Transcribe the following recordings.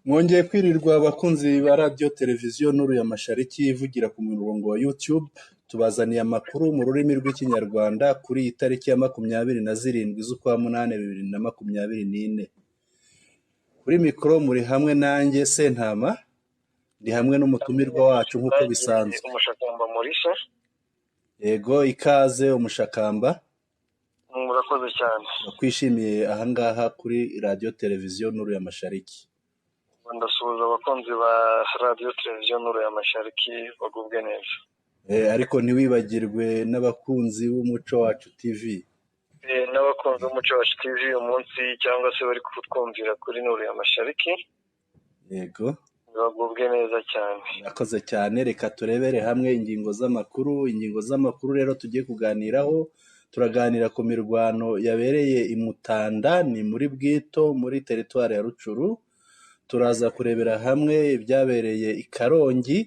Mwongeye kwirirwa abakunzi ba radiyo televiziyo Nuru ya Mashariki ivugira ku murongo wa YouTube. Tubazaniye amakuru mu rurimi rw'ikinyarwanda kuri iyi tariki ya 27 z'ukwa munani 2024. Kuri mikoro muri hamwe nanjye Sentama, ndi hamwe n'umutumirwa wacu nk'uko bisanzwe. Umushakamba Maurice. Yego, ikaze umushakamba. Murakoze cyane. Twishimiye ahangaha kuri radiyo televiziyo Nuru ya Mashariki. Ndasuhuza abakunzi ba radiyo televiziyo Nuru ya Mashariki bagubwe neza. Ariko ntiwibagirwe n'abakunzi b'umuco wacu TV. N'abakunzi b'umuco wacu TV uyu munsi cyangwa se bari kutwumvira kuri Nuru ya Mashariki. Yego. Bagubwe neza cyane. Murakoze cyane, reka turebere hamwe ingingo z'amakuru rero tugiye kuganiraho. Turaganira ku mirwano yabereye i Mutanda, ni muri Bwito muri teritwari ya Rucuru. Turaza kurebera hamwe ibyabereye i Karongi,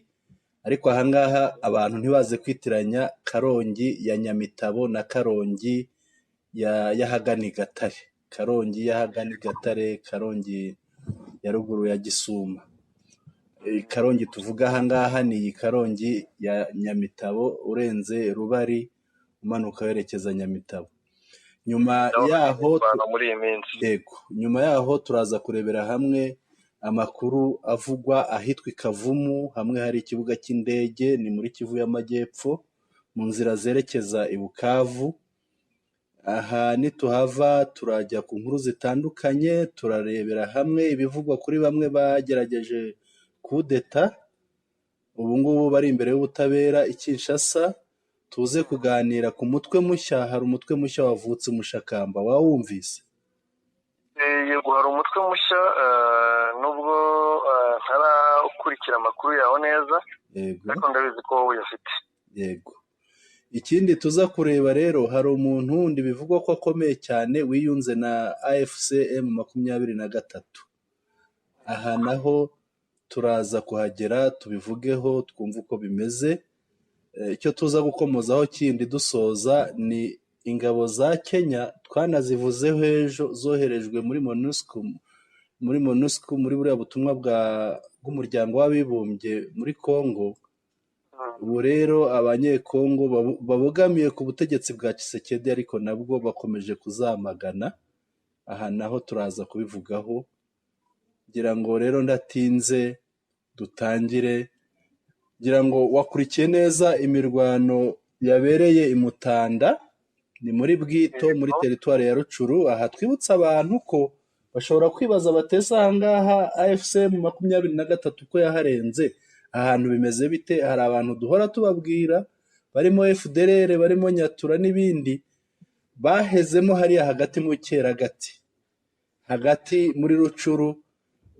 ariko ahangaha abantu ntibaze kwitiranya Karongi ya Nyamitabo na Karongi y'ahagana i Gatare. Karongi y'ahagana i Gatare, Karongi ya ruguru ya Gisuma. Karongi tuvuga ahangaha ni iyi Karongi ya Nyamitabo urenze Rubari umanuka werekeza Nyamitabo. Nyuma yaho turaza kurebera hamwe amakuru avugwa ahitwa i Kavumu, hamwe hari ikibuga cy'indege, ni muri Kivu y'Amajyepfo mu nzira zerekeza i Bukavu. Aha nituhava turajya ku nkuru zitandukanye, turarebera hamwe ibivugwa kuri bamwe bagerageje kudeta ubu ngubu bari imbere y'ubutabera i Kinshasa. Tuze kuganira ku mutwe mushya, hari umutwe mushya wavutse umushakamba, wawumvise? Yego, hari umutwe mushya, nubwo ntarakurikira amakuru yawo neza, ariko ndabizi ko wowe uyafite. Yego. Ikindi tuza kureba rero, hari umuntu wundi bivugwa ko akomeye cyane wiyunze na AFC M23. Aha naho turaza kuhagera tubivugeho twumve uko bimeze. Icyo tuza gukomozaho kindi dusoza ni ingabo za Kenya, twanazivuzeho ejo, zoherejwe muri MONUSCO muri buriya butumwa bw'umuryango w'abibumbye muri Congo. Ubu rero abanyekongo babogamiye ku butegetsi bwa Tshisekedi, ariko nabwo bakomeje kuzamagana. Aha naho turaza kubivugaho. Ngira ngo rero ndatinze dutangire. Ngira ngo wakurikiye neza imirwano yabereye i Mutanda, ni muri Bwito muri teritwari ya Rucuru. Aha twibutsa abantu ko bashobora kwibaza batese ahangaha AFC M23 ko yaharenze, ahantu bimeze bite? Hari abantu duhora tubabwira barimo FDLR, barimo Nyatura n'ibindi, bahezemo hariya hagati mu Cyeragati, hagati muri Rucuru,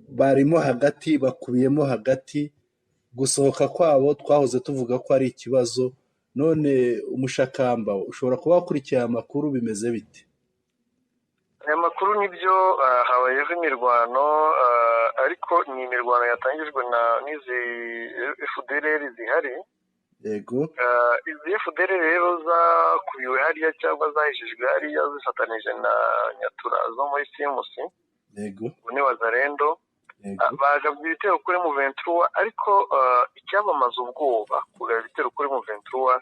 barimo hagati, bakubiyemo hagati. Gusohoka kwabo twahoze tuvuga ko ari ikibazo. None umushakamba, ushobora kuba wakurikiye amakuru, bimeze bite? Aya makuru nibyo, habayeho imirwano, ariko ni imirwano yatangijwe n'izi FDLR zihari. Yego. Izi FDLR rero zakubiwe hariya cyangwa zahishijwe hariya zifatanije na Nyatura zo muri CMC. Yego. Ni Wazalendo. Bagabye ibitero kuri M23, ariko icyabamaza ubwoba kugaba ibitero kuri M23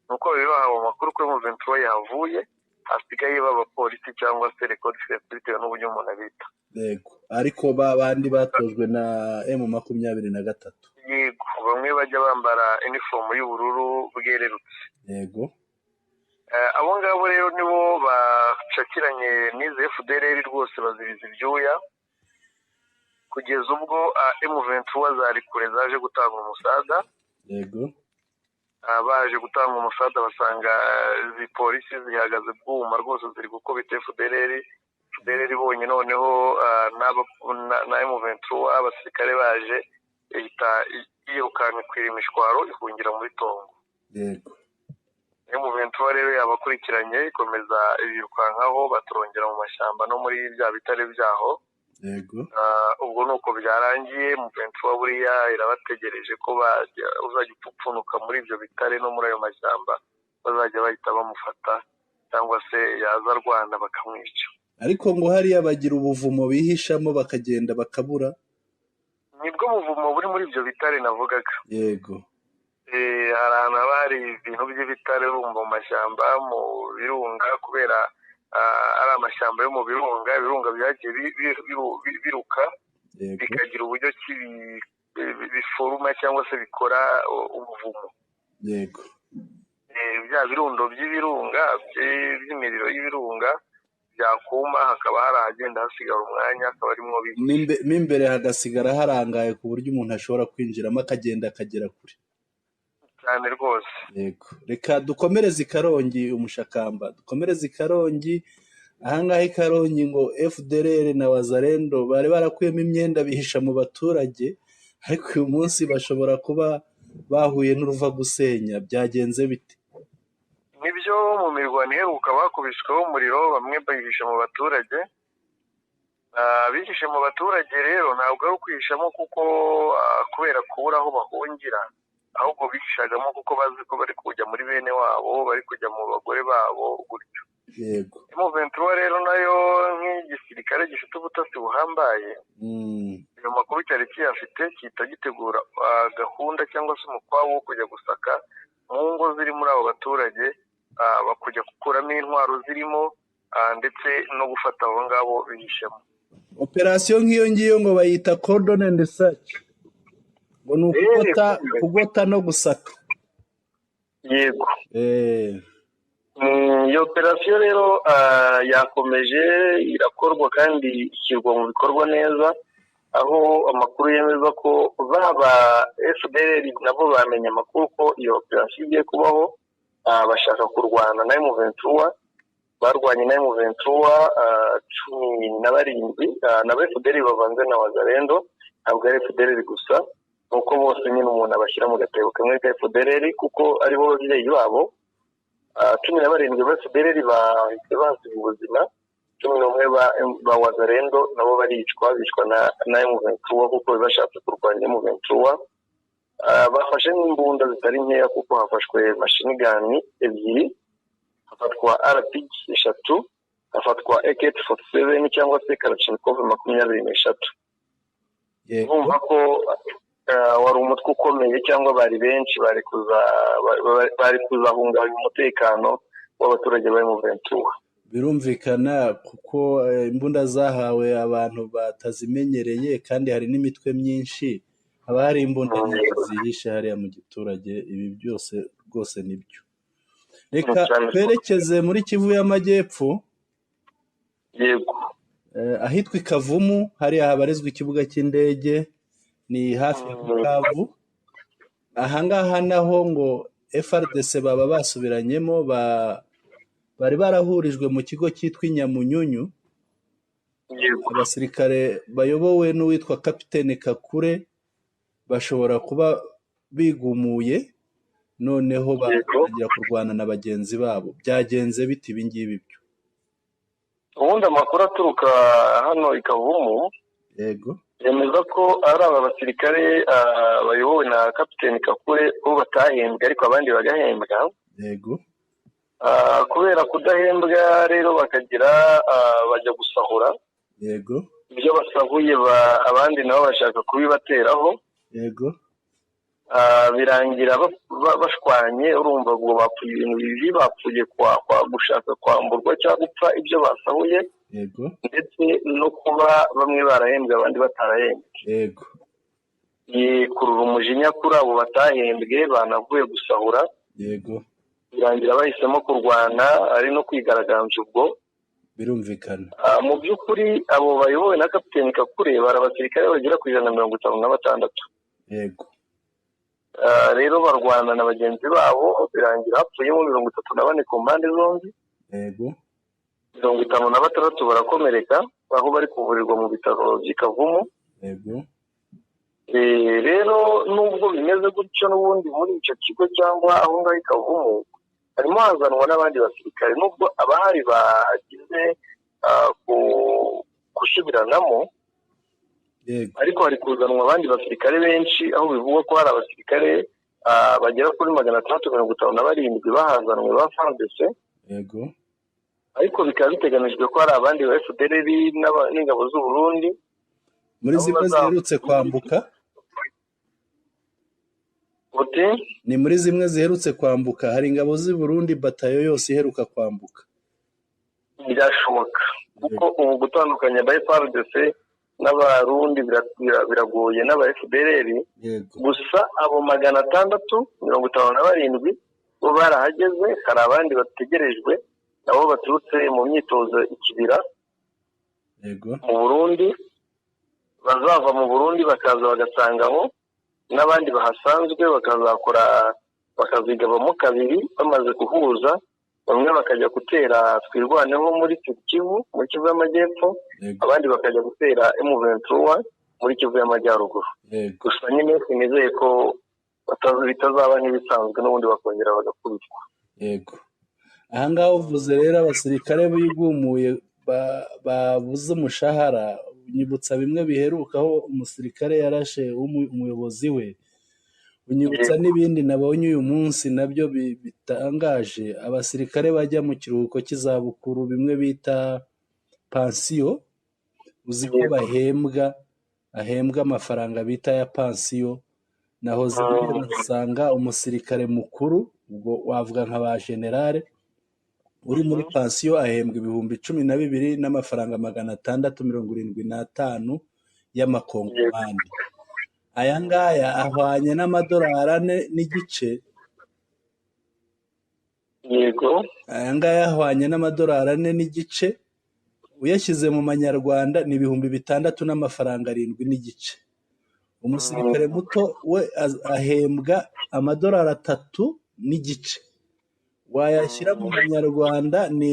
nuko bahawe amakuru kuri M23 yavuye, hasigaye b'abapolisi cyangwa se record bitewe n'uburyo umuntu abita. Yego, ariko bandi batojwe na M23. Yego, bamwe bajya bambara uniform y'ubururu bwererutse. Yego. Abo ngabo rero nibo bacakiranye n'izi FDLR rwose, bazibiza ibyuya kugeza ubwo M23 zari kure zaje gutanga umusada. Yego. Baje gutanga umusada basanga izi polisi zihagaze bwuma rwose, ziri gukubita FDLR ibonye noneho na M23 abasirikare baje, ihita yirukana kwira imishwaro ihungira muri Tongo. Yego. M23 rero yabakurikiranye ikomeza ibirukankaho, baturongera mu mashyamba no muri bya bitare byaho. Yego. Ubwo nuko byarangiye, M23 buriya irabategereje ko uzajya upfupfunuka muri ibyo bitare no muri ayo mashyamba, bazajya bahita bamufata cyangwa se yaza Rwanda bakamwica. Ariko ngo hariya bagira ubuvumo bihishamo bakagenda bakabura. nibwo buvumo buri muri ibyo bitare navugaga. yego hari ahantu haba hari ibintu by'ibitare urumva mu mashyamba mu birunga, kubera ari amashyamba yo mu birunga, ibirunga byagiye biruka yego bikagira uburyo ki biforuma cyangwa se bikora ubuvumo. yego bya birundo by'ibirunga by'imiriro y'ibirunga byakuma, hakaba hari ahagenda hasigara umwanya, akaba arimwo mo imbere hagasigara harangaye ku buryo umuntu ashobora kwinjiramo akagenda akagera kure cyane rwose. yego reka dukomereze i Karongi umushakamba, dukomereze i Karongi. ahangaha i Karongi ngo FDLR na Wazalendo bari barakuyemo imyenda bihisha mu baturage, ariko uyu munsi bashobora kuba bahuye n'uruva gusenya. byagenze bite? nibyo mu mirwano iheruka bakubisweho umuriro, bamwe bayihisha mu baturage. Bihishe mu baturage rero ntabwo ari ukwihishamo kuko kubera kubura aho bahungira, ahubwo bihishagamo kuko bazi ko bari kujya muri bene wabo, bari kujya mu bagore babo gutyo. yego M23 rero nayo nk'igisirikare gifite ubutasi buhambaye, ayo makuru cyari kiyafite, kita gitegura gahunda cyangwa se umukwabu wo kujya gusaka mu ngo ziri muri abo baturage, bakujya gukuramo intwaro zirimo ndetse no gufata abo ngabo bihishemo. operasiyo nk'iyo ngiyo ngo bayita cordon and search, ngo ni kugota no gusaka. yego iyo operasiyo rero yakomeje irakorwa kandi ishyirwa mu bikorwa neza, aho amakuru yemeza ko baba FDLR nabo bamenye amakuru ko iyo operasiyo igiye kubaho, bashaka kurwana na M23. barwanye na M23 17 na FDLR bavanze na Wazalendo, ntabwo ari FDLR gusa, nuko bose nyine umuntu abashyira mu gatebo kamwe ka FDLR kuko aribo babyeyi babo. 17 ba FDLR bahise basiga ubuzima, 11 ba Wazalendo nabo bicwa na M23 kuko bashatse kurwanya M23. Bafashe n'imbunda zitari nkeya kuko hafashwe machine gun ebyiri, hafatwa RPG 3, hafatwa AK47 cyangwa se Kalashnikov 23. Urumva ko wari umutwe ukomeye cyangwa bari benshi bari kuzahungabanya umutekano w'abaturage bari mu Ventura. birumvikana kuko imbunda zahawe abantu batazimenyereye, kandi hari n'imitwe myinshi, haba hari imbunda zihishe hariya mu giturage. ibi byose rwose nibyo. reka twerekeze muri Kivu y'Amajyepfo. yego ahitwa i Kavumu, hariya habarizwa ikibuga cy'indege, ni hafi ya Bukavu. ahangaha naho ngo FRDC baba basubiranyemo, bari barahurijwe mu kigo cyitwa Inyamunyunyu. abasirikare bayobowe n'uwitwa Kapiteni Kakure bashobora kuba bigumuye, noneho batangira kurwana na bagenzi babo. byagenze bite ibi ngibi byo? ubundi amakuru aturuka hano i Kavumu yego yemeza ko ari aba basirikare bayobowe na Kapiteni Kakure bo batahembwe ariko abandi bagahembwa. yego kubera kudahembwa rero bakagira bajya gusahura. yego ibyo basahuye abandi nabo bashaka kubibateraho. yego birangira bashwanye. urumva ngo bapfuye ibintu bibi, bapfuye gushaka kwamburwa cyangwa gupfa ibyo basahuye. yego ndetse no kuba bamwe barahembwe abandi batarahembwe. yego kurura umujinya kuri abo batahembwe banavuye gusahura. yego birangira bahisemo kurwana ari no kwigaragambya. ubwo birumvikana. mu by'ukuri abo bayobowe na Kapiteni Kakure bari abasirikare bagera ku 156. yego rero barwana na bagenzi babo, birangira hapfuyemo 34 ku mpande zombi. yego 56 barakomereka aho bari kuvurirwa mu bitaro by'i Kavumu. yego rero nubwo bimeze gutyo, n'ubundi muri icyo kigo cyangwa aho ngaho i Kavumu harimo hazanwa n'abandi basirikare, nubwo abahari bagize gusubiranamo. ariko hari kuzanwa abandi basirikare benshi, aho bivugwa ko hari abasirikare bagera kuri 657 bahazanwe ba FARDC. yego ariko bikaba biteganijwe ko hari abandi ba FDLR n'ingabo z'u Burundi muri nabo zimwe ziherutse kwambuka uti ni muri zimwe ziherutse kwambuka hari ingabo z'i Burundi batayo yose iheruka kwambuka birashoboka kuko ubu gutandukanya aba FARDC n'abarundi biragoye n'aba FDLR gusa abo 657 bo barahageze hari abandi bategerejwe nabo baturutse mu myitozo ikibira mu Burundi bazava mu Burundi bakaza bagasangaho n'abandi bahasanzwe bakazigabamo kabiri bamaze kuhuza bamwe bakajya gutera twirwaneho muri Kivu muri Kivu y'Amajyepfo abandi bakajya gutera M23 muri Kivu y'Amajyaruguru gusa nyine sinizeye ko bitazaba nk'ibisanzwe n'ubundi bakongera bagakubitwa. Yego ahangaha uvuze rero abasirikare bigumuye babuze umushahara unyibutsa bimwe biherukaho umusirikare yarashe umuyobozi we unyibutsa n'ibindi nabonye uyu munsi nabyo bitangaje abasirikare bajya mu kiruhuko cy'izabukuru bimwe bita pansiyo uzi ko bahembwa amafaranga bita ya pansiyo naho zimwe basanga umusirikare mukuru ubwo wavuga nka ba generale uri muri pansiyo ahembwa ibihumbi 12 n'amafaranga 675 y'amakongomani aya ngaya ahwanye n'amadolari 4 n'igice yego aya ngaya ahwanye n'amadolari 4 n'igice uyashyize mu manyarwanda ni ibihumbi 6 n'amafaranga 7 n'igice umusirikare muto we ahembwa amadolari 3 n'igice wayashyira mu manyarwanda ni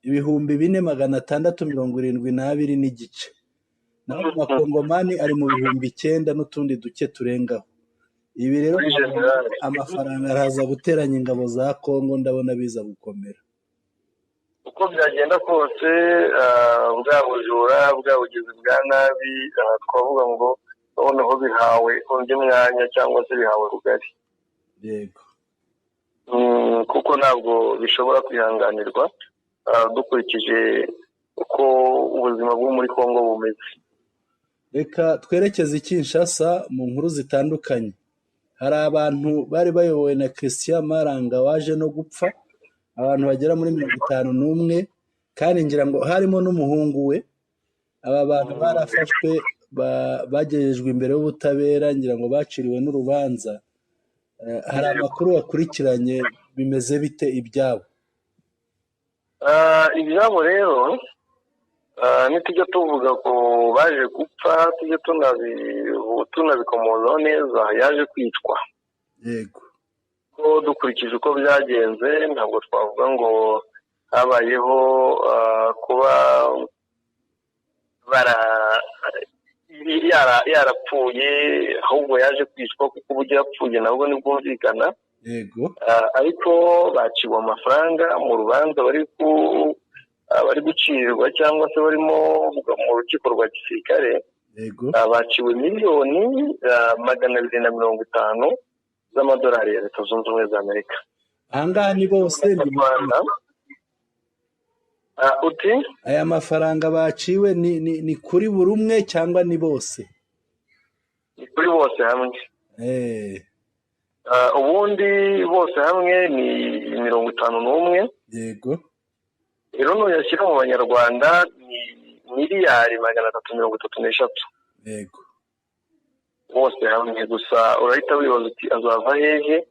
ibihumbi 4672 n'igice naho amakongomani ari mu bihumbi 9 n'utundi duke turengaho ibi rero amafaranga araza guteranya ingabo za Kongo ndabona biza gukomera uko byagenda kose bwa bujura bwa bugizi bwa nabi twavuga ngo noneho bihawe undi mwanya cyangwa se bihawe rugari yego kuko ntabwo bishobora kwihanganirwa dukurikije uko ubuzima bwo muri Kongo bumeze. Reka twerekeze i Kinshasa mu nkuru zitandukanye hari abantu bari bayobowe na Christian Maranga waje no gupfa abantu bagera muri 51 kandi ngira ngo harimo n'umuhungu we aba bantu barafashwe bagejejwe imbere y'ubutabera ngira ngo baciriwe n'urubanza hari amakuru wakurikiranye bimeze bite ibyabo rero nitujya tuvuga ko baje gupfa tujye tunabikomozaho neza yaje kwicwa yego ko dukurikije uko byagenze ntabwo twavuga ngo habayeho kuba yarapfuye ahubwo yaje kwicwa kuko uburyo yapfuye nabwo ntibwumvikana yego ariko baciwe amafaranga mu rubanza bari gucirirwa cyangwa se barimo mu rukiko rwa gisirikare yego baciwe miliyoni 250 z'amadolari ya Leta Zunze Ubumwe za Amerika ahangaha ni bose mu Rwanda uti aya mafaranga baciwe ni kuri buri umwe cyangwa ni bose ni kuri bose hamwe ubundi bose hamwe ni 51 yego rero nuyashyira mu banyarwanda ni miliyari 333 yego bose hamwe gusa urahita wibaza uti azava hehe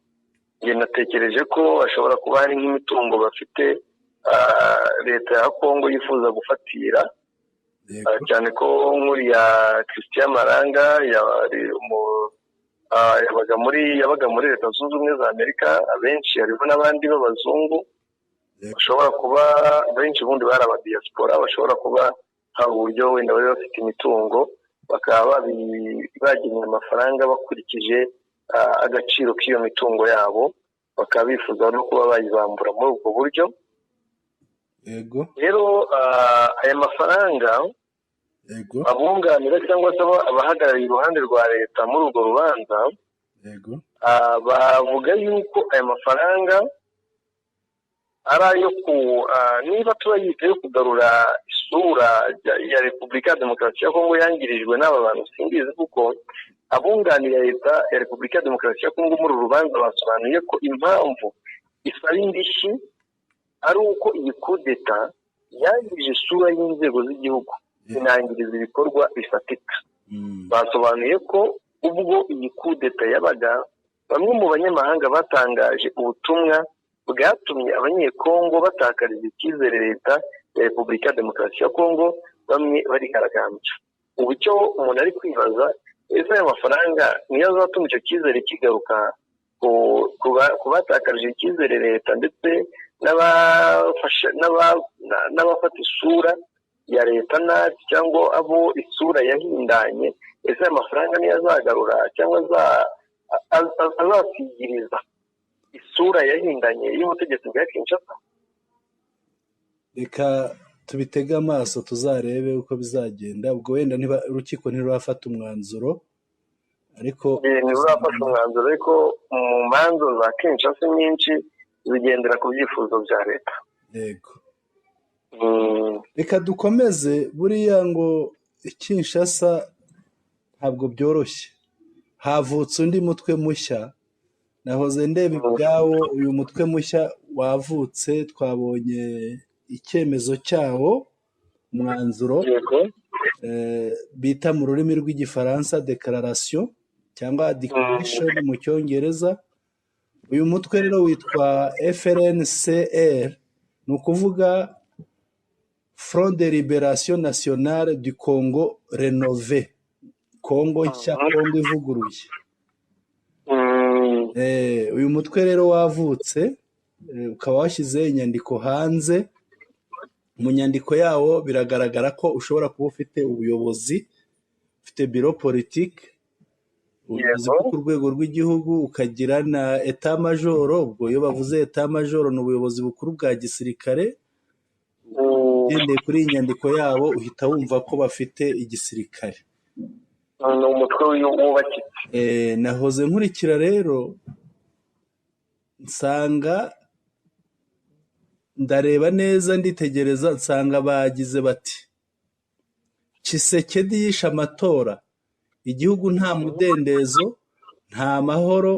njye natekereje ko ashobora kuba hari nk'imitungo bafite leta ya Kongo yifuza gufatira cyane ko nk'uriya Christian Maranga yabaga muri Leta Zunze Ubumwe za Amerika abenshi harimo n'abandi b'abazungu bashobora kuba benshi ubundi bari abadiaspora bashobora kuba hari uburyo wenda bari bafite imitungo bakaba bageneye amafaranga bakurikije agaciro k'iyo mitungo yabo bakaba bifuza no kuba bayibambura muri ubwo buryo yego rero aya mafaranga yego abunganira cyangwa se abahagarariye iruhande rwa leta muri urwo rubanza yego bavuga yuko aya mafaranga ari ayo niba tuba yiteyo kugarura isura ya Repubulika ya Demokarasi ya Kongo yangirijwe n'aba bantu simbizi, kuko abunganira leta ya Repubulika ya Demokarasi ya Kongo muri uru rubanza basobanuye ko impamvu isaba indishyi ari uko iyi kudeta yangirije isura y'inzego z'igihugu, inangiriza ibikorwa bifatika. Basobanuye ko ubwo iyi kudeta yabaga, bamwe mu banyamahanga batangaje ubutumwa bwatumye abanyekongo batakariza icyizere leta ya Repubulika ya Demokarasi ya Kongo, bamwe barigaragambya. Ubu icyo umuntu ari kwibaza, ese aya mafaranga niyo azatuma icyo cyizere kigaruka ku batakarije icyizere leta ndetse n'abafata isura ya leta nabi, cyangwa abo isura yahindanye? Ese aya mafaranga niyo azagarura cyangwa azasigiriza isura yahindanye y'ubutegetsi bwa Kinshasa? Reka tubitege amaso tuzarebe uko bizagenda. Ubwo wenda urukiko ntirurafata umwanzuro, ariko ntirurafata umwanzuro, ariko mu manza za Kinshasa nyinshi zigendera ku byifuzo bya leta. Yego. Reka dukomeze. Buriya ngo Kinshasa ntabwo byoroshye, havutse undi mutwe mushya. Nahoze ndeba ibyawo, uyu mutwe mushya wavutse, twabonye icyemezo cyawo, umwanzuro bita mu rurimi rw'igifaransa declaration cyangwa declaration mu cyongereza. Uyu mutwe rero witwa FRNCR, ni ukuvuga Front de Libération Nationale du Congo Rénové, Kongo nshya, Kongo ivuguruye. Uyu mutwe rero wavutse, ukaba washyize inyandiko hanze. Mu nyandiko yawo biragaragara ko ushobora kuba ufite ubuyobozi, ufite biro politike, ubuyobozi bwo ku rwego rw'igihugu, ukagira na etat major. Ubwo iyo bavuze etat major ni ubuyobozi bukuru bwa gisirikare. Ugendeye kuri iyi nyandiko yabo uhita wumva ko bafite igisirikare. Ni umutwe wubakitse. Nahoze nkurikira rero, nsanga ndareba neza, nditegereza, nsanga bagize bati Tshisekedi yishe amatora, igihugu nta mudendezo, nta mahoro,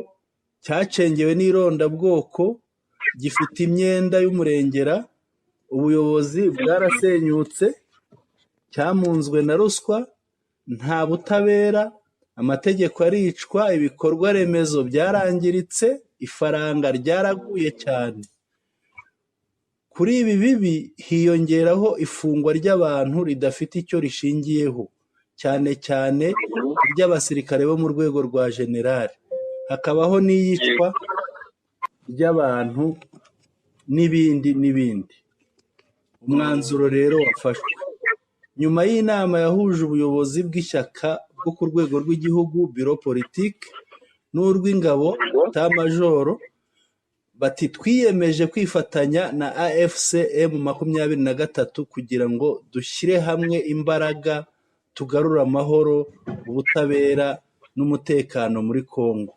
cyacengewe n'irondabwoko, gifite imyenda y'umurengera, ubuyobozi bwarasenyutse, cyamunzwe na ruswa, nta butabera, amategeko aricwa, ibikorwa remezo byarangiritse, ifaranga ryaraguye cyane. Kuri ibi bibi hiyongeraho ifungwa ry'abantu ridafite icyo rishingiyeho, cyane cyane ry'abasirikare bo mu rwego rwa generali. Hakabaho n'iyicwa ry'abantu n'ibindi n'ibindi. Umwanzuro rero wafashwe nyuma y'inama yahuje ubuyobozi bw'ishyaka bwo ku rwego rw'igihugu, biro politike, n'urw'ingabo, etat major. Bati twiyemeje kwifatanya na AFC M23 kugira ngo dushyire hamwe imbaraga, tugarure amahoro, ubutabera n'umutekano muri Kongo.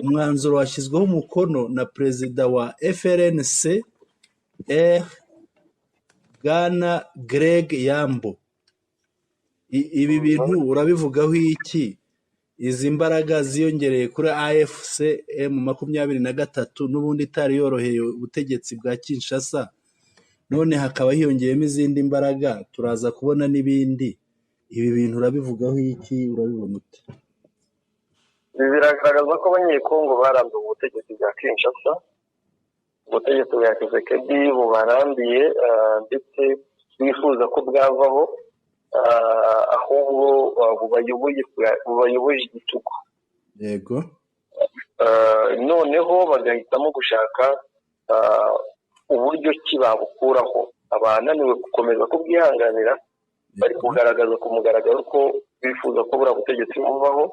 Umwanzuro washyizweho umukono na perezida wa FRNCR, Bwana Greg Yambo. Ibi bintu urabivugaho iki? Izi mbaraga ziyongereye kuri AFC M23, n'ubundi itari yoroheye ubutegetsi bwa Kinshasa, none hakaba hiyongeyemo izindi mbaraga, turaza kubona n'ibindi. Ibi bintu urabivugaho iki? Urabibona ute? Biragaragaza ko abanyekongo barambiwe ubutegetsi bwa Kinshasa, ubutegetsi bwa Tshisekedi bubarambiye, ndetse bifuza ko bwavaho, ahubwo bubayoboye igitugu. Yego. Noneho bagahitamo gushaka uburyo ki babukuraho. Abananiwe gukomeza kubwihanganira bari kugaragaza ku mugaragaro ko bifuza ko buriya butegetsi buvaho,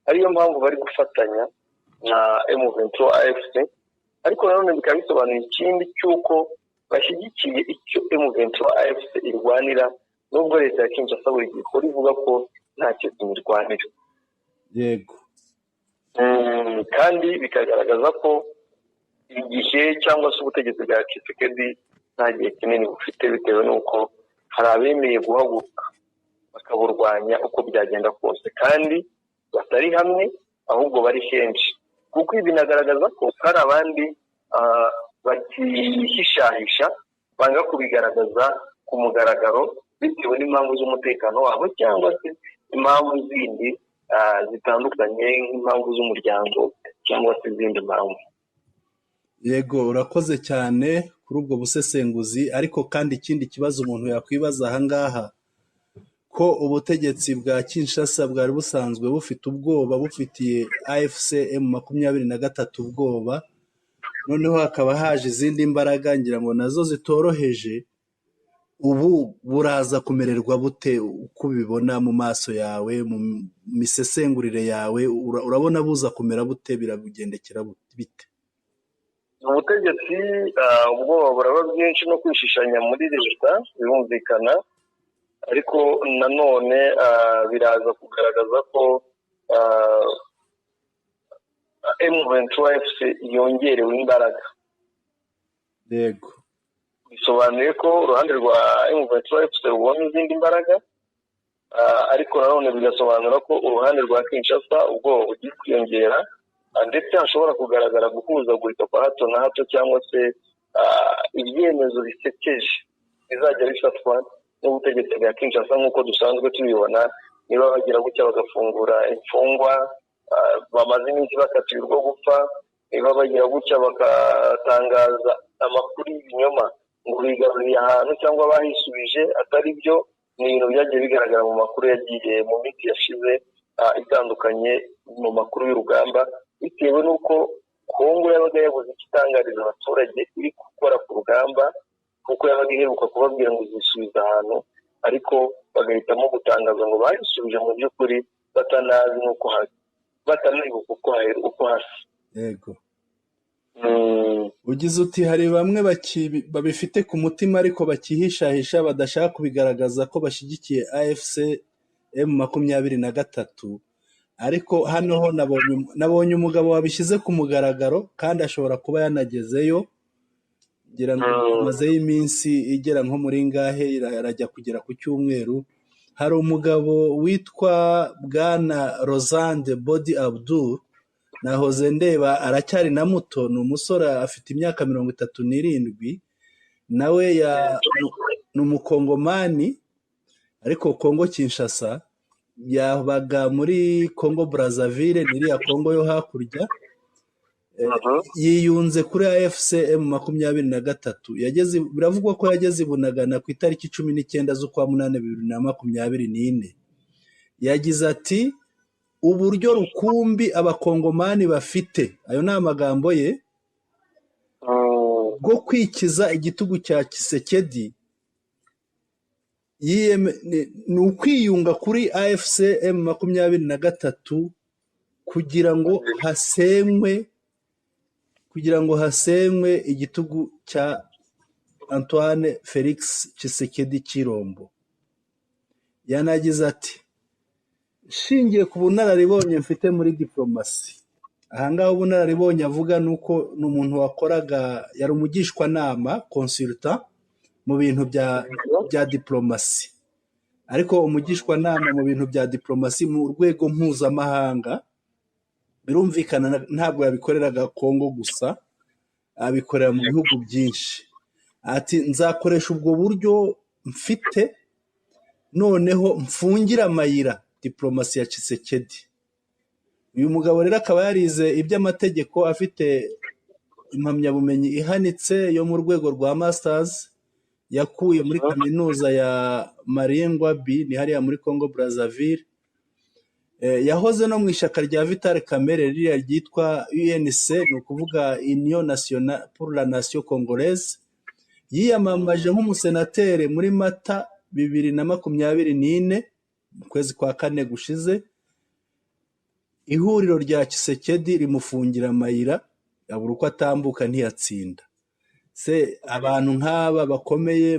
ariyo mpamvu bari gufatanya na M23 AFC. Ariko nanone bikaba bisobanuye ikindi cy'uko bashyigikiye icyo M23 AFC irwanira, nubwo leta ya Kinshasa buri gihe ikora ivuga ko ntacyo imirwanira. Yego. Kandi bikagaragaza ko igihe cyangwa se ubutegetsi bwa Tshisekedi nta gihe kinini bufite, bitewe n'uko hari abemeye guhaguruka bakaburwanya uko byagenda kose, kandi batari hamwe ahubwo bari henshi, kuko ibi binagaragaza ko hari abandi bakihishahisha, banga kubigaragaza ku mugaragaro bitewe n'impamvu z'umutekano wabo cyangwa se impamvu zindi zitandukanye, nk'impamvu z'umuryango cyangwa se izindi mpamvu. Yego, urakoze cyane kuri ubwo busesenguzi. Ariko kandi ikindi kibazo umuntu yakwibaza ahangaha, ko ubutegetsi bwa Kinshasa bwari busanzwe bufite ubwoba, bufitiye AFC M23 ubwoba, noneho hakaba haje izindi mbaraga ngira ngo nazo zitoroheje, ubu buraza kumererwa bute uko ubibona mu maso yawe, mu misesengurire yawe, urabona buza kumera bute, birabugendekera bite? Ubutegetsi ubwoba buraba bwinshi no kwishishanya muri leta birumvikana, ariko nanone biraza kugaragaza ko M23 yongerewe imbaraga. Yego, bisobanuye ko uruhande rwa M23 rubona izindi mbaraga, ariko nanone bigasobanura ko uruhande rwa Kinshasa ubwoba bugiye kwiyongera, ndetse hashobora kugaragara guhuzagurika kwa hato na hato, cyangwa se ibyemezo bisekeje bizajya bifatwa n'ubutegetsi bwa Kinshasa nk'uko dusanzwe tubibona. Niba bagira gutya bagafungura imfungwa bamaze iminsi bakatiwe urwo gupfa, niba bagira gutya bagatangaza amakuru y'ibinyoma ngo bigaruriye ahantu cyangwa bahisubije atari byo, ni ibintu byagiye bigaragara mu makuru yagiye mu minsi yashize itandukanye, mu makuru y'urugamba, bitewe n'uko Kongo yabaga yabuze ikitangariza abaturage iri gukora ku rugamba, kuko yabaga iheruka kubabwira ngo izisubiza ahantu, ariko bagahitamo gutangaza ngo bayisubije mu by'ukuri batanazi n'uko batanibuka uko hasi. yego. Ugize uti hari bamwe babifite ku mutima ariko bakihishahisha, badashaka kubigaragaza ko bashyigikiye AFC M23, ariko hano ho nabonye umugabo wabishyize ku mugaragaro, kandi ashobora kuba yanagezeyo, ngira ngo amazeyo iminsi igera nko muri ngahe, arajya kugera ku cyumweru. Hari umugabo witwa Bwana Rosande Bodi Abdul, nahoze ndeba aracyari na muto, ni umusore afite imyaka 37, nawe ni umukongomani, ariko Kongo Kinshasa, yabaga muri Kongo Brazzaville, n'iriya Kongo yo hakurya. Yiyunze kuri AFC M23, biravugwa ko yageze i Bunagana ku itariki 19 z'ukwa munani 2024. Yagize ati uburyo rukumbi abakongomani bafite, ayo ni amagambo ye, bwo kwikiza igitugu cya Tshisekedi, ni ukwiyunga kuri AFC M23 kugira ngo hasenywe igitugu cya Antoine Felix Tshisekedi Chilombo. Yanagize ati shingiye ku bunararibonye mfite muri diplomasi, ahangaha ubunararibonye avuga nuko ni umuntu wakoraga, yari umugishwanama consultant mu bintu bya diplomasi, ariko umugishwanama mu bintu bya diplomasi mu rwego mpuzamahanga, birumvikana ntabwo yabikoreraga Kongo gusa, abikorera mu bihugu byinshi. Ati nzakoresha ubwo buryo mfite, noneho mfungira amayira diplomasi ya Tshisekedi. Uyu mugabo rero akaba yarize iby'amategeko, afite impamyabumenyi ihanitse yo mu rwego rwa masters, yakuye muri kaminuza ya Mariengwa B, ni hariya muri Congo Brazzaville. Yahoze no mu ishyaka rya Vital Kamerhe ririya ryitwa UNC, ni ukuvuga Union Nationale pour la Nation Congolaise. Yiyamamaje nk'umusenateri muri Mata 2024, mu kwezi kwa kane gushize. Ihuriro rya Tshisekedi rimufungira amayira, abura uko atambuka, ntiyatsinda. Se abantu nk'aba bakomeye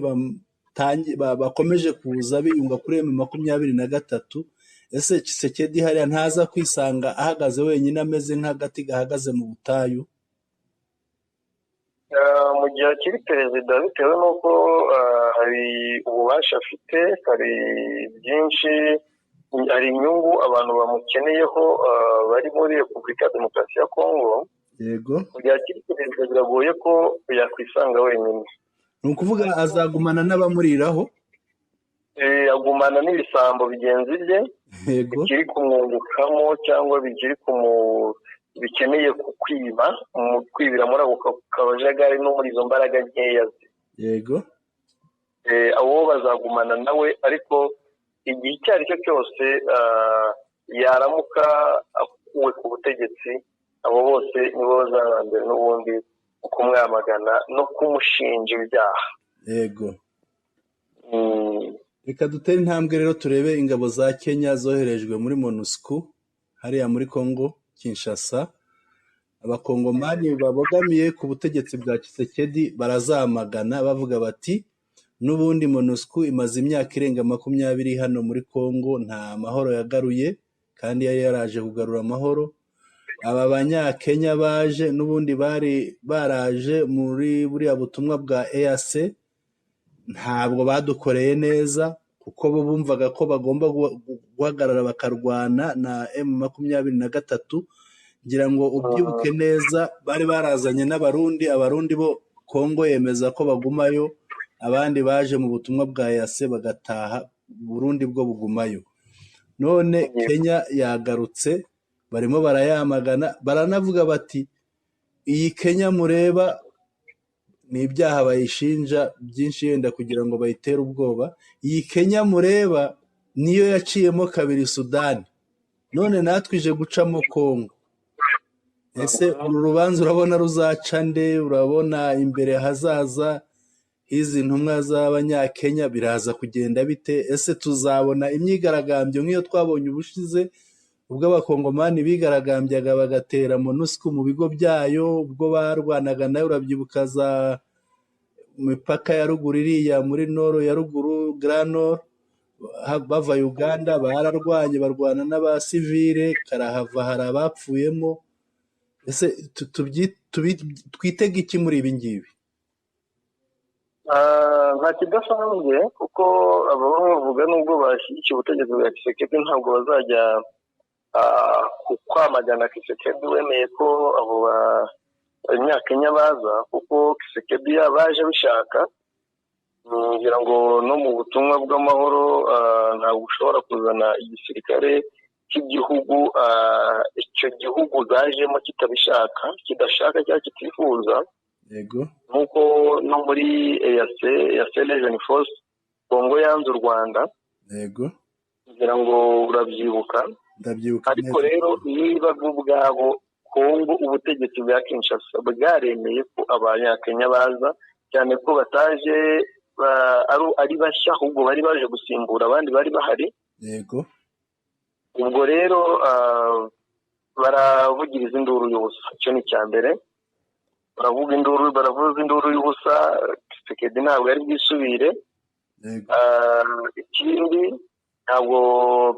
bakomeje kuza biyunga kuri M23, ese Tshisekedi hariya ntaza kwisanga ahagaze wenyine, ameze nk'agati gahagaze mu butayu? mu gihe akiri perezida bitewe n'uko hari ububasha afite, hari byinshi, hari inyungu abantu bamukeneyeho bari muri Repubulika ya Demokarasi ya Kongo. yego, Mu gihe akiri perezida biragoye ko yakwisanga wenyine. ni ukuvuga azagumana n'abamuriraho. Agumana n'ibisambo bigenzi bye Yego, bikiri kumwungukamo cyangwa bikeneye kwibira muri ako kabajagari no muri izo mbaraga nkeya ze. yego, abo bazagumana nawe, ariko igihe icyo ari cyo cyose yaramuka akuwe ku butegetsi, abo bose nibo bazaba mbere n'ubundi mu kumwamagana no kumushinja ibyaha. yego. Reka dutere intambwe rero turebe ingabo za Kenya zoherejwe muri MONUSCO hariya muri Congo Kinshasa. Abakongomani babogamiye ku butegetsi bwa Tshisekedi barazamagana bavuga bati n'ubundi MONUSCO imaze imyaka irenga 20 hano muri Congo, nta mahoro yagaruye kandi yari yaraje kugarura amahoro. Aba banyakenya baje n'ubundi bari baraje muri buriya butumwa bwa EAC, ntabwo badukoreye neza kuko bo bumvaga ko bagomba guhagarara bakarwana na M23. Ngira ngo ubyibuke neza, bari barazanye n'abarundi, abarundi bo Kongo yemeza ko bagumayo, abandi baje mu butumwa bwa EAC bagataha, Burundi bwo bugumayo. None Kenya yagarutse, barimo barayamagana, baranavuga bati iyi Kenya mureba ni ibyaha bayishinja byinshi yenda kugira ngo bayitere ubwoba. Iyi Kenya mureba niyo yaciyemo kabiri Sudani, none natwe ije gucamo Kongo. Ese uru rubanza urabona ruzaca nde? Urabona imbere hazaza hizi ntumwa z'abanyakenya biraza kugenda bite? Ese tuzabona imyigaragambyo nk'iyo twabonye ubushize ubwo abakongomani bigaragambyaga bagatera MONUSCO mu bigo byayo, ubwo barwanaga nayo, urabyibuka za mipaka ya ruguru iriya muri Nord ya ruguru, Grand Nord, bava Uganda bararwanye barwana n'abasivile, karahava hari abapfuyemo. Ese twitega iki muri ibi ngibi? Nta kidasanzwe kuko aba bavuga nubwo bashyigikiye ubutegetsi bwa Tshisekedi ntabwo bazajya kwamagana Tshisekedi wemeye ko abo Abanyakenya baza, kuko Tshisekedi yabaje bishaka. Ngira ngo no mu butumwa bw'amahoro ntabwo ushobora kuzana igisirikare cy'igihugu icyo gihugu zajemo kitabishaka, kidashaka cyangwa kitifuza. Yego, nk'uko no muri EAC Legion Force Kongo yanze u Rwanda. yego, ngira ngo urabyibuka. ndabyibuka. Ariko rero niba ubwabo Kongo ubutegetsi bwa Kinshasa bwaremeye ko Abanyakenya baza, cyane ko bataje ari bashya, ahubwo bari baje gusimbura abandi bari bahari. Yego, ubwo rero baravugiriza induru y'ubusa. Icyo ni icya mbere. Baravuza induru y'ubusa, Tshisekedi ntabwo ari bwisubire. Ikindi, ntabwo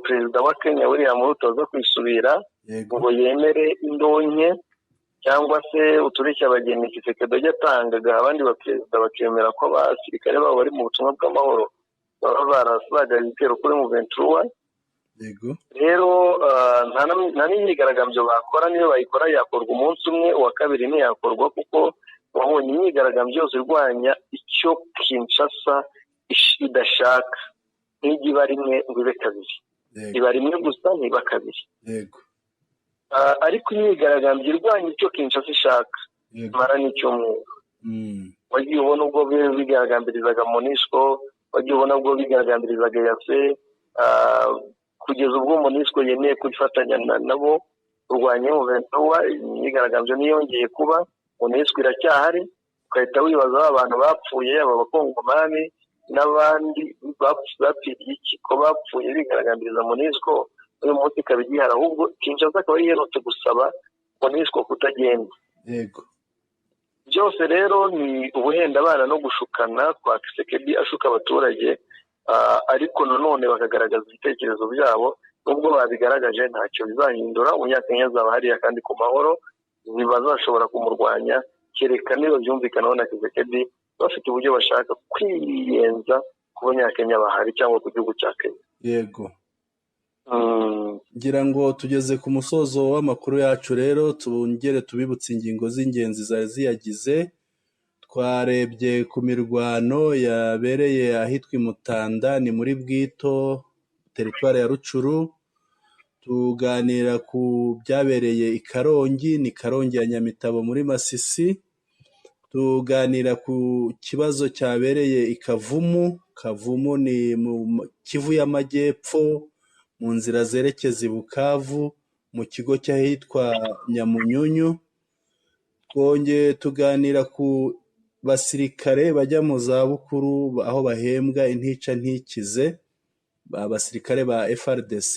perezida wa Kenya William Ruto aza kwisubira ngo yemere indonke cyangwa se utureshya abageni Tshisekedi ajya atangaga abandi baperezida bakemera ko abasirikare babo bari mu butumwa bw'amahoro baba barasagaye ibitero kuri M23. yego, rero nta n'imyigaragambyo bakora, niyo bayikora yakorwa umunsi umwe, uwa kabiri ntiyakorwa, kuko wabonye imyigaragambyo yose irwanya icyo Kinshasa idashaka ntijya iba rimwe ngo ibe kabiri, iba rimwe gusa ntiba kabiri. yego, ariko imyigaragambyo irwanya icyo Kinshasa ishaka mara n'icyumweru. wagiye ubona ubwo bigaragambirizaga MONUSCO, wagiye ubona ubwo bigaragambirizaga EAC, kugeza ubwo MONUSCO yemeye kwifatanya nabo kurwanya M23. imyigaragambyo niyongeye kuba, MONUSCO iracyahari. Ugahita wibaza abantu bapfuye, aba bakongomani n'abandi bapfiriye iki ko bapfuye bigaragambiriza MONUSCO, uyu munsi ikaba igihari, ahubwo Kinshasa akaba yiherutse gusaba MONUSCO kutagenda. yego. byose rero ni ubuhenda abana no gushukana kwa Tshisekedi ashuka abaturage, ariko nanone bakagaragaza ibitekerezo byabo. Nubwo babigaragaje ntacyo bizahindura. Umunyakenya azaba hariya kandi ku mahoro, ntibazashobora kumurwanya kereka niba byumvikanaho na Tshisekedi bafite uburyo bashaka kwiyenza ku banyakenya bahari cyangwa ku gihugu cya Kenya. yego. Ngira ngo tugeze ku musozo w'amakuru yacu rero tubongere tubibutse ingingo z'ingenzi zari ziyagize. Twarebye ku mirwano yabereye ahitwa i Mutanda ni muri Bwito teritwari ya Rucuru, tuganira ku byabereye i Karongi ni Karongi ya Nyamitabo muri Masisi, tuganira ku kibazo cyabereye i Kavumu. Kavumu ni mu Kivu y'Amajyepfo mu nzira zerekeza i Bukavu mu kigo cy'ahitwa Nyamunyunyu. Twongeye tuganira ku basirikare bajya mu zabukuru aho bahembwa intica ntikize, abasirikare ba FRDC.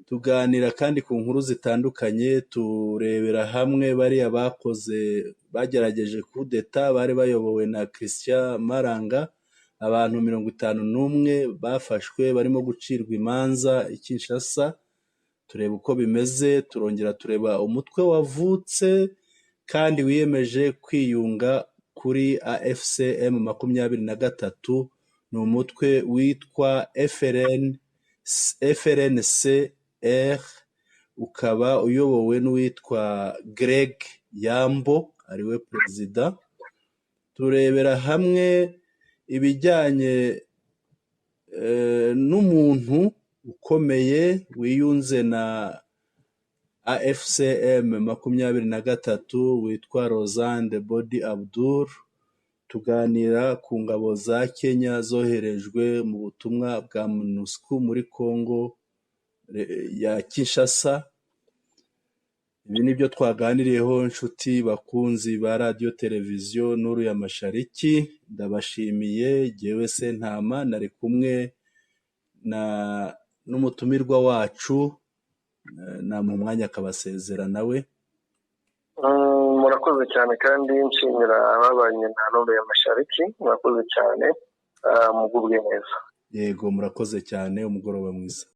Tuganira kandi ku nkuru zitandukanye, turebera hamwe bariya bagerageje kudeta bari bayobowe na Christian Maranga, abantu 51 bafashwe barimo gucirwa imanza i Kinshasa. Tureba uko bimeze, turongera tureba umutwe wavutse kandi wiyemeje kwiyunga kuri AFCM 23, ni umutwe witwa FRNCR, ukaba uyobowe n'uwitwa Greg Yambo ariwe perezida. Turebera hamwe ibijyanye n'umuntu ukomeye wiyunze na AFCM 23 witwa Rosande Bodi Abdul. Tuganira ku ngabo za Kenya zoherejwe mu butumwa bwa MONUSCO muri Congo ya Kinshasa. Ibi nibyo twaganiriyeho nshuti bakunzi ba radio televiziyo Nuru ya Mashariki. Ndabashimiye, jyewe Sentama nari kumwe n'umutumirwa wacu na mu mwanya akabasezera nawe. Murakoze cyane kandi nshimira ababanye na Nuru ya Mashariki, murakoze cyane, mugubwe neza. Yego, murakoze cyane, umugoroba mwiza.